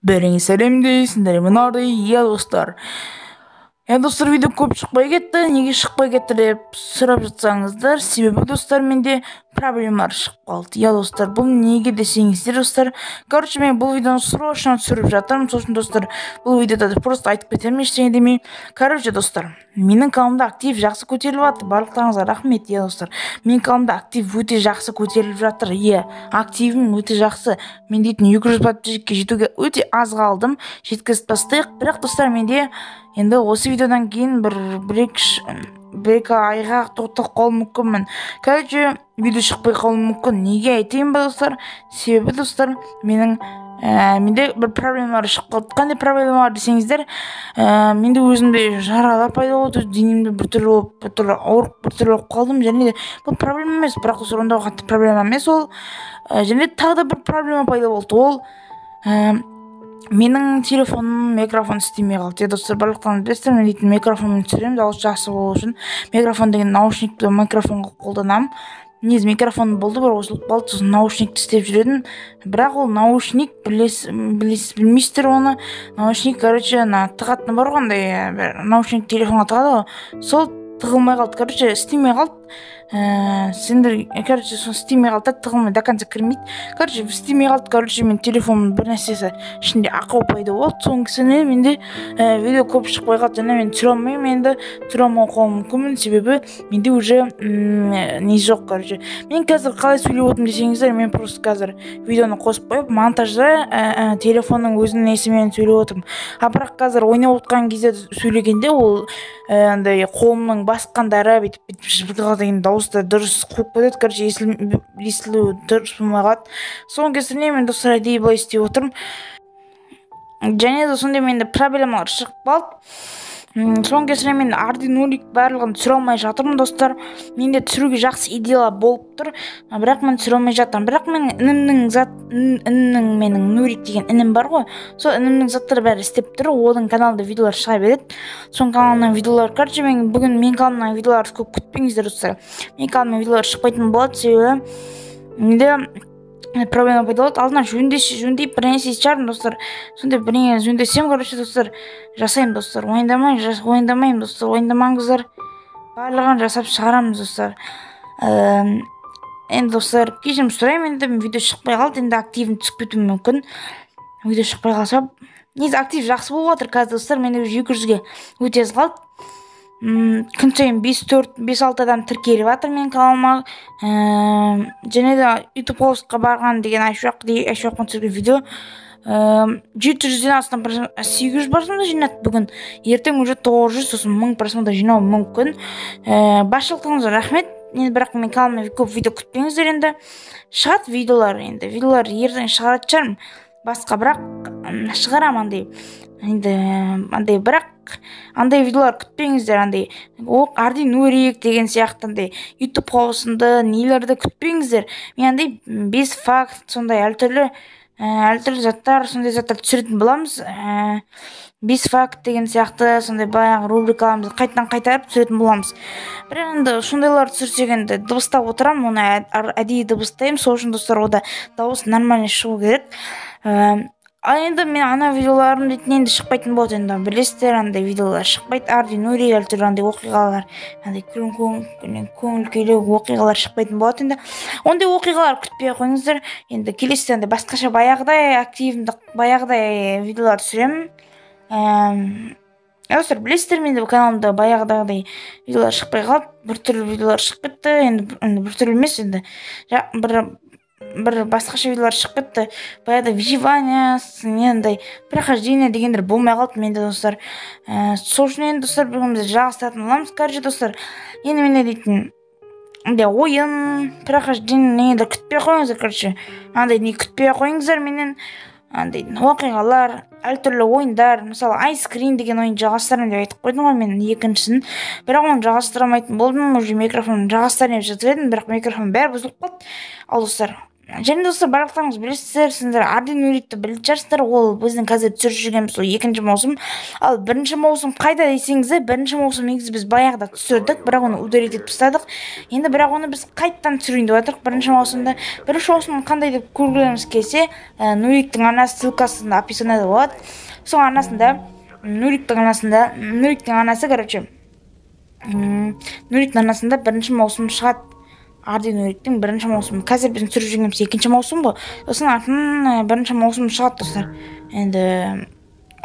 Бәріңе сәлемдейсіңдер, мынардай, достар. Достар, видео көп шықпай кетті. Неге шықпай кетті деп сұрап жатсаңыздар, себебі достар, менде проблемалар шығып қалды. Достар, бұл неге десеңіздер, достар. Короче, мен бұл видеоны срочно түсіріп жатырмын. Сосын достар, бұл видеода просто айтып кетемін, ештеңе демей. Короче, достар, менің каналымда актив жақсы көтеріліп жатыр. Барлықтарыңызға рахмет, достар. Менің каналымда актив өте жақсы көтеріліп жатыр. Активім өте жақсы. Мен дейтін 200 подписчикке жетуге өте аз қалдым. Жеткізіп тастайық. Бірақ достар, менде енді осы видеодан кейін бір-екі айға тоқтап қалуым мүмкінмін. Короче, видео шықпай қалуы мүмкін. Неге айтайын ба, достар? Себебі, достар, менде бір проблемалар шығып қалды. Қандай проблемалар десеңіздер, менде өзімде жаралар пайда болды, денемде біртүрлі ауырып, біртүрлі болып қалдым. Және де бұл проблема емес, бірақ достар, онда қатты проблема емес ол. Және де тағы да бір проблема пайда болды. Ол менің телефоным микрофон істемей қалды. Достар, барлықтарыңыз білесіздер, мен дейтін микрофонмен түсіремін, дауыс жақсы болу үшін. Микрофон деген наушникті микрофонға қолданамын. Негізі микрофон болды, бір қосылып қалды, сосын наушникті істеп жүретін. Бірақ ол наушник, білмейсіздер оны. Наушник, короче, тығатын бар ғой, наушник телефонға тығады ғой. Сол тығылмай қалды, короче, істемей қалды. Сендер, короче, істемей қалды, тығылмай, до конца кірмейді. Короче, істемей қалды, короче, мен телефонның бір нәрсесі ішінде ақау пайда болды. Соның кісіне менде видео көп шықпай қалды, және мен түсіре алмаймын, енді түсіре алмай қалуым мүмкінмін, себебі менде уже не жоқ, короче. Мен қазір қалай сөйлеп отырмын десеңіздер, мен просто қазір видеоны қосып қойып, монтажда телефонның өзінің несімен сөйлеп отырмын. Бірақ қазір ойнап отқан кезде сөйлегенде ол андай қолымның басқандары бүйтіп деген дауысты дұрыс қуып кетеді, короче, естілуі дұрыс болмай қалады. Соның кесірінен мен достар әдейі былай істеп отырмын. Және де сондай менде проблемалар шығып қалды. Соның кесірінен мен ардуинолик барлығын түсіре алмай жатырмын, достар. Менде түсіруге жақсы идеялар болып тұр, бірақ мен түсіре алмай жатырмын. Бірақ менің Нурик деген інім бар ғой, сол інімнің заттары бәрі істеп тұр. Оның каналында видеолар шыға береді. Соның каналынан видеолар, короче, бүгін мен каналымнан видеолар көп күтпеңіздер, достар. Мен каналымнан видеолар шықпайтын болады, себебі менде проблема пайда болды. Алдынан жөндеп бір нәрсе шығардым, достар. Сондай бір нәрсе жөндесем, короче, достар, жасаймын, достар. Ойындамаймын, достар. Ойындамаңыздар. Барлығын жасап шығарамыз, достар. Енді, достар, кешірім сұраймын, енді видео шықпай қалды, енді активім түсіп кетуі мүмкін. Видео шықпай қалса, негізі актив жақсы болып жатыр қазір, достар. Менде 200-ге өте аз қалды. Күн сайын 5-6 адам тіркеліп жатыр менің каналыма. Және де YouTube поскқа барған деген айшуақпен түсірген видео 700-ден астам 800 просмотр жинады бүгін. Ертең уже 900, сосын 1000 просмотр жинау мүмкін. Басшылықтарыңызға рахмет. Бірақ мен каналыма көп видео күтпеңіздер, енді шығады видеолар, ертең шығаратын шығармын. Басқа, бірақ шығарам бірақ андай видеолар күтпеңіздер, ардуинолик деген сияқты YouTube қауысынды нелерді күтпеңіздер. Мен 5 факт, сондай әртүрлі заттар, сондай заттар түсіретін боламыз. 5 факт деген сияқты сондай баяғы рубрикаларымызды қайтарып түсіретін боламыз. Бірақ енді сондайлар түсірсек, енді дыбыстап отырамын, оны әдейі дыбыстаймын, сол үшін, достар, ода дауыс нормально шығу керек. Енді мен ана видеоларым дейтін енді шықпайтын болады, енді білесіздер, андай видеолар шықпайды, ардуинолик әртүрлі андай оқиғалар, көңіл күйлі оқиғалар шықпайтын болады. Енді ондай оқиғалар күтпей қойыңыздар. Енді келесіде басқаша баяғыдай видеолар түсіремін. Достар, білесіздер, менде каналымда баяғыдай видеолар шықпай қалды, біртүрлі видеолар шығып кетті. Енді біртүрлі емес, енді бір басқаша видеолар шығып кетті. Баяғыда выживание, прохождение дегендер болмай қалды менде, достар. Сол үшін енді, достар, бүгін біз жалғастыратын боламыз. Короче, достар, енді менде дейтін ойын, прохождение күтпей қойыңыздар, короче. Не күтпей қойыңыздар менен. Оқиғалар, әртүрлі ойындар, мысалы айскрин деген ойын жалғастырам деп айтып қойдым ғой мен екіншісін. Бірақ оны жалғастырамайтын болдым, уже микрофонын жалғастырайын деп жатыр едім, бірақ микрофон бәрі бұзылып қалды. Ал, достар, Және достар, барлықтарыңыз білесіздер, сіздер Arduino-ді біліп жатырсыздар. Ол біздің қазір түсіріп жүргеніміз сол 2-ші маусым. Ал 1-ші маусым қайда десеңіздер, 1-ші маусым негізі біз баяғыда түсірдік, бірақ оны удалить етіп тастадық. Енді бірақ оны біз қайттан түсірейін деп жатырмық 1-ші маусымда. 1-ші маусым қандай деп көргілеріңіз келсе, Нуриктің анасы ссылкасында описаниеда болады. Сол анасында, Нуриктің анасы, короче, Нуриктің анасында 1-ші маусым шығады. Arduino-дің 1-ші маусым. Қазір біздің түсіріп жүргеніміз 2-ші маусым ғой. Сосын артынан 1-ші маусым шығады достар. Енді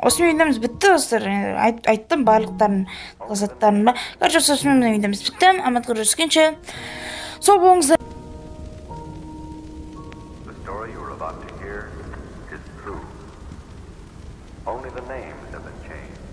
осымен видеомыз бітті достар. Айттым барлықтарын, заттарын ба. Короче, осымен видеомыз бітті. Аман көріскенше сау болыңыздар. The story you are about to hear is true. Only the names have been changed.